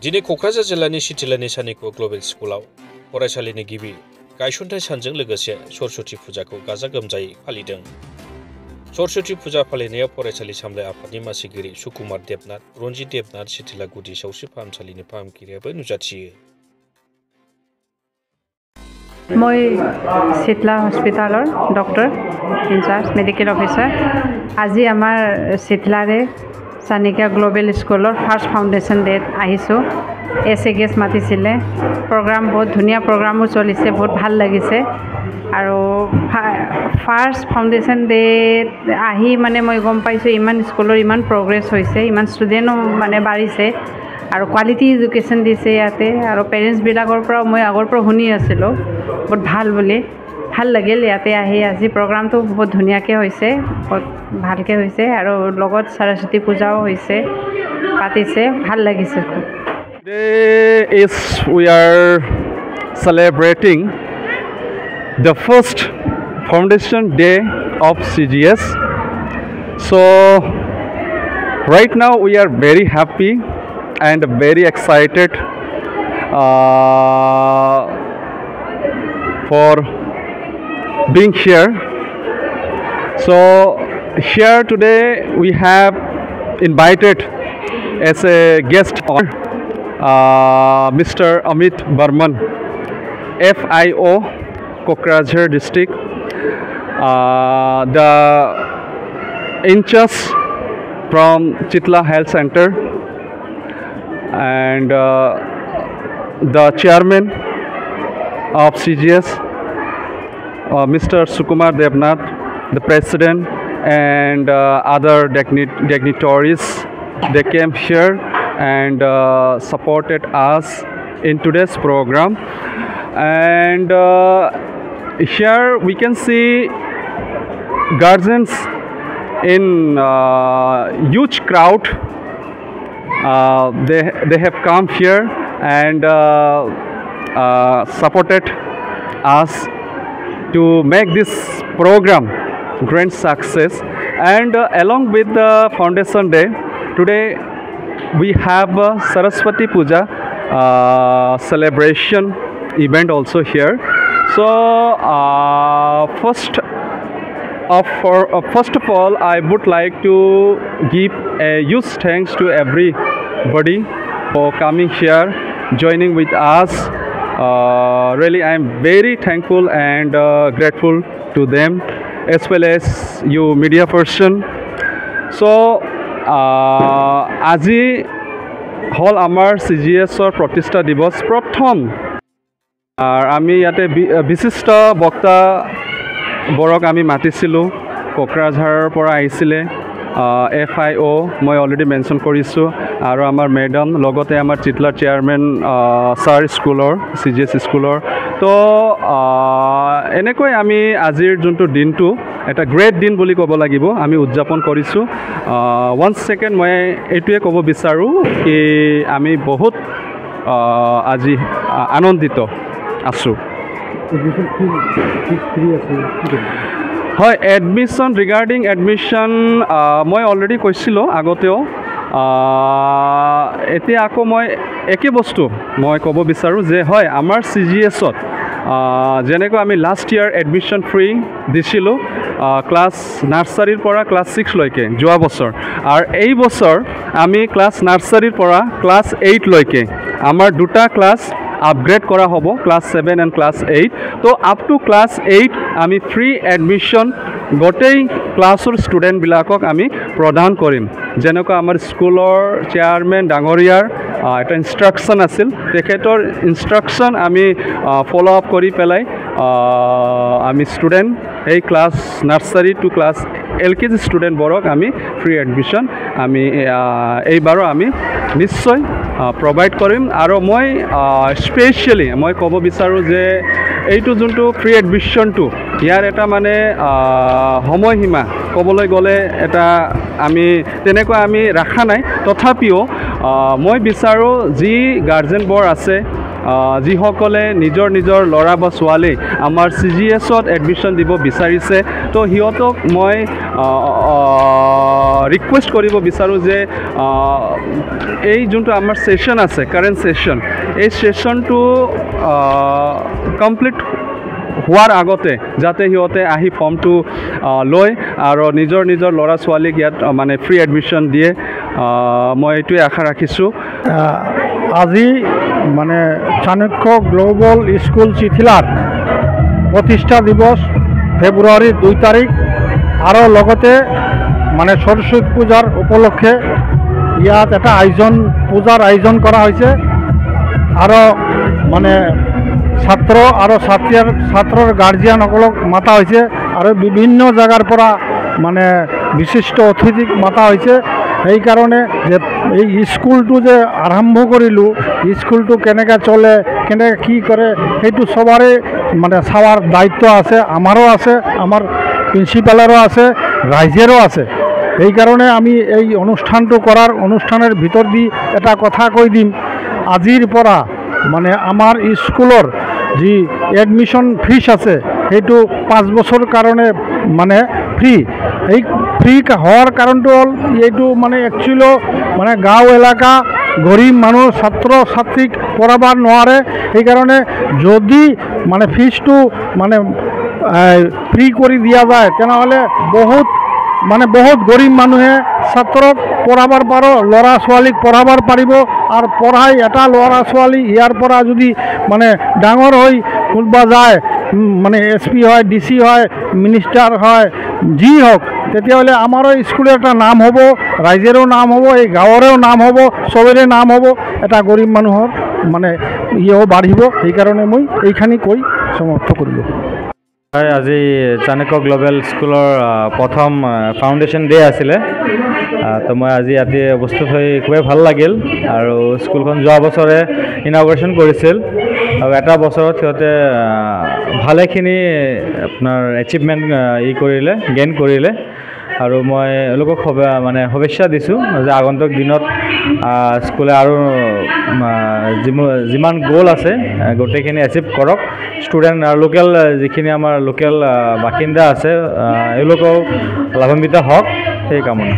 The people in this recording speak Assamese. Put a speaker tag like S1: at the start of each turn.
S1: दिनै क'क्राझार जिल्लानि सिथिलानि सानिक' ग्लबेल स्कुलाव फरायसालिनि गिबि गायसनथाय सानजों लोगोसे सरस्वती फुजाखौ गाजा गोमजायै फालिदों। सरस्वती फुजा फालिनायाव फरायसालि सामलाय आफादनि मासिगिरि सुकुमार देबनाथ, रन्जित देबनाथ, सिथिला गुदि सावस्रि फाहामसालिनि फाहामगिरियाबो नुजाथियो।
S2: মই চিটলা হস্পিটালৰ ডক্টৰ ইনচাৰ্জ মেডিকেল অফিচাৰ। আজি আমাৰ চিটলাৰে চানিকা গ্ল'বেল স্কুলৰ ফাৰ্ষ্ট ফাউণ্ডেশ্যন ডেত আহিছোঁ। গেষ্ট মাতিছিলে, প্ৰগ্ৰাম বহুত ধুনীয়া প্ৰগ্ৰামো চলিছে, বহুত ভাল লাগিছে। আৰু ফাৰ্ষ্ট ফাউণ্ডেশ্যন ডেত আহি মানে মই গম পাইছোঁ ইমান স্কুলৰ ইমান প্ৰগ্ৰেছ হৈছে, ইমান ষ্টুডেণ্টো মানে বাঢ়িছে আৰু কোৱালিটি এডুকেশ্যন দিছে ইয়াতে। আৰু পেৰেণ্টছবিলাকৰ পৰাও মই আগৰ পৰা শুনি আছিলোঁ বহুত ভাল বুলি, ভাল লাগিল ইয়াতে আহি। আজি প্ৰগ্ৰামটো বহুত ধুনীয়াকৈ হৈছে, বহুত ভালকৈ হৈছে আৰু লগত সৰস্বতী পূজাও হৈছে, পাতিছে, ভাল লাগিছে খুব।
S3: Today we are celebrating the first foundation day of CGS. So right now we are very happy and very excited for being here. So here today we have invited as a guest Mr. Amit Barman, FIO, Kokrajhar district, the in-charge from Chitla Health Center, and the chairman of CGS, Mr. Sukumar Devnath, the president, and other dignitaries. They came here and supported us in today's program. And here we can see guardians in huge crowd. They have come here and supported us to make this program grand success. And along with the foundation day, today we have a Saraswati Puja celebration event also here. So first of all, I would like to give a huge thanks to everybody for coming here, joining with us. Really, I am very thankful and grateful to them, as well as you media person. So আজি হল আমাৰ CGSৰ প্ৰতিষ্ঠা দিৱস প্ৰথম। আমি ইয়াতে বিশিষ্ট বক্তা বৰক আমি মাতিছিলোঁ, কোকৰাঝাৰৰ পৰা আহিছিলে FIO, মই অলৰেডি মেনশ্যন কৰিছোঁ, আৰু আমাৰ মেডাম, লগতে আমাৰ চিটলাৰ চেয়াৰমেন ছাৰ স্কুলৰ, CGS স্কুলৰ। তো এনেকৈ আমি আজিৰ যোনটো দিনটো এটা গ্ৰেট দিন বুলি ক'ব লাগিব, আমি উদযাপন কৰিছোঁ। ওৱান ছেকেণ্ড মই এইটোৱে ক'ব বিচাৰোঁ কি আমি বহুত আজি আনন্দিত আছোঁ। হয়, এডমিশ্যন, ৰিগাৰ্ডিং এডমিশ্যন মই অলৰেডি কৈছিলোঁ আগতেও। এতিয়া আকৌ মই একে বস্তু মই ক'ব বিচাৰোঁ যে হয়, আমাৰ CGSত যেনেকৈ আমি লাষ্ট ইয়াৰ এডমিশ্যন ফ্ৰী দিছিলোঁ ক্লাছ নাৰ্চাৰীৰ পৰা ক্লাছ 6 লৈকে যোৱা বছৰ, আৰু এই বছৰ আমি ক্লাছ নাৰ্চাৰীৰ পৰা ক্লাছ 8 লৈকে আমাৰ দুটা ক্লাছ আপগ্ৰেড কৰা হ'ব, ক্লাছ 7 এণ্ড ক্লাছ 8। তো আপ টু ক্লাছ 8 আমি ফ্ৰী এডমিশ্যন গোটেই ক্লাছৰ ষ্টুডেণ্টবিলাকক আমি প্ৰদান কৰিম। যেনেকুৱা আমাৰ স্কুলৰ চেয়াৰমেন ডাঙৰীয়াৰ এটা ইনষ্ট্ৰাকশ্যন আছিল, তেখেতৰ ইনষ্ট্ৰাকশ্যন আমি ফ'ল' আপ কৰি পেলাই আমি ষ্টুডেণ্ট এই class nursery to class LKG ষ্টুডেণ্টবোৰক আমি ফ্ৰী এডমিশ্যন আমি এইবাৰো আমি নিশ্চয় প্ৰভাইড কৰিম। আৰু মই স্পেচিয়েলি মই ক'ব বিচাৰোঁ যে এইটো যোনটো ফ্ৰী এডমিশ্যনটো, ইয়াৰ এটা মানে সময়সীমা ক'বলৈ গ'লে এটা আমি তেনেকুৱা আমি ৰখা নাই। তথাপিও মই বিচাৰোঁ যি গাৰ্জেনবোৰ আছে যিসকলে নিজৰ নিজৰ ল'ৰা বা ছোৱালী আমাৰ CGSত এডমিশ্যন দিব বিচাৰিছে তো সিহঁতক মই ৰিকুৱেষ্ট কৰিব বিচাৰোঁ যে এই যোনটো আমাৰ ছেশ্যন আছে কাৰেণ্ট ছেশ্যন এই ছেশ্যনটো কমপ্লিট হোৱাৰ আগতে যাতে সিহঁতে আহি ফৰ্মটো লয় আৰু নিজৰ নিজৰ ল'ৰা ছোৱালীক ইয়াত মানে ফ্ৰী এডমিশ্যন দিয়ে মই এইটোৱে আশা ৰাখিছোঁ
S4: আজি মানে চাণক্য গ্লোবাল স্কুল চিথিলাৰ প্ৰতিষ্ঠা দিৱস ফেব্ৰুৱাৰী 2 তাৰিখ আৰু লগতে মানে সৰস্বতী পূজাৰ উপলক্ষে ইয়াত এটা পূজাৰ আয়োজন কৰা হৈছে আৰু মানে ছাত্ৰ আৰু ছাত্ৰৰ গাৰ্জিয়ানসকলক মাতা হৈছে আৰু বিভিন্ন জাগাৰ পৰা মানে বিশিষ্ট অতিথিক মাতা হৈছে সেইকাৰণে যে এই স্কুলটো যে আৰম্ভ কৰিলোঁ স্কুলটো কেনেকৈ চলে কেনেকৈ কি কৰে সেইটো সবৰে মানে চাৱাৰ দায়িত্ব আছে আমাৰো আছে আমাৰ প্ৰিন্সিপালৰো আছে ৰাইজেৰো আছে সেইকাৰণে আমি এই অনুষ্ঠানৰ ভিতৰ দি এটা কথা কৈ দিম আজিৰ পৰা মানে আমাৰ স্কুলৰ যি এডমিশ্যন ফিজ আছে সেইটো 5 বছৰ কাৰণে মানে ফ্ৰী এই ফ্ৰী হোৱাৰ কাৰণটো হ'ল এইটো মানে একচুৱেলি মানে গাঁও এলেকা গৰীব মানুহ ছাত্ৰ ছাত্ৰীক পঢ়াব নোৱাৰে সেইকাৰণে যদি মানে ফিজটো মানে ফ্ৰী কৰি দিয়া যায় তেনেহ'লে বহুত গৰীব মানুহে ছাত্ৰক পঢ়াব পাৰ ল'ৰা ছোৱালীক পঢ়াব পাৰিব আৰু পঢ়াই এটা ল'ৰা ছোৱালী ইয়াৰ পৰা যদি মানে ডাঙৰ হৈ কোনোবা যায় মানে SP হয় DC হয় মিনিষ্টাৰ হয় যি হওক তেতিয়াহ'লে আমাৰো স্কুলৰ এটা নাম হ'ব ৰাইজেৰো নাম হ'ব এই গাঁৱৰেও নাম হ'ব চবৰে নাম হ'ব এটা গৰীব মানুহৰ মানে বাঢ়িব সেইকাৰণে মই এইখিনি কৈ সমাপ্ত কৰিলোঁ
S5: আজি চাণক্য গ্লোবেল স্কুলৰ প্ৰথম ফাউণ্ডেশ্যন ডে আছিলে তো মই আজি ইয়াতে উপস্থিত হৈ খুবেই ভাল লাগিল আৰু স্কুলখন যোৱা বছৰে ইনগ্ৰেশ্যন কৰিছিল আৰু এটা বছৰত সিহঁতে ভালেখিনি আপোনাৰ এচিভমেণ্ট গেইন কৰিলে আৰু মই এওঁলোকক শুভেচ্ছা দিছোঁ যে আগন্তুক দিনত স্কুলে আৰু যিমান গ'ল আছে গোটেইখিনি এচিভ কৰক ষ্টুডেণ্ট আৰু লোকেল যিখিনি আমাৰ লোকেল বাসিন্দা আছে এওঁলোকেও লাভান্বিত হওক সেই কামনা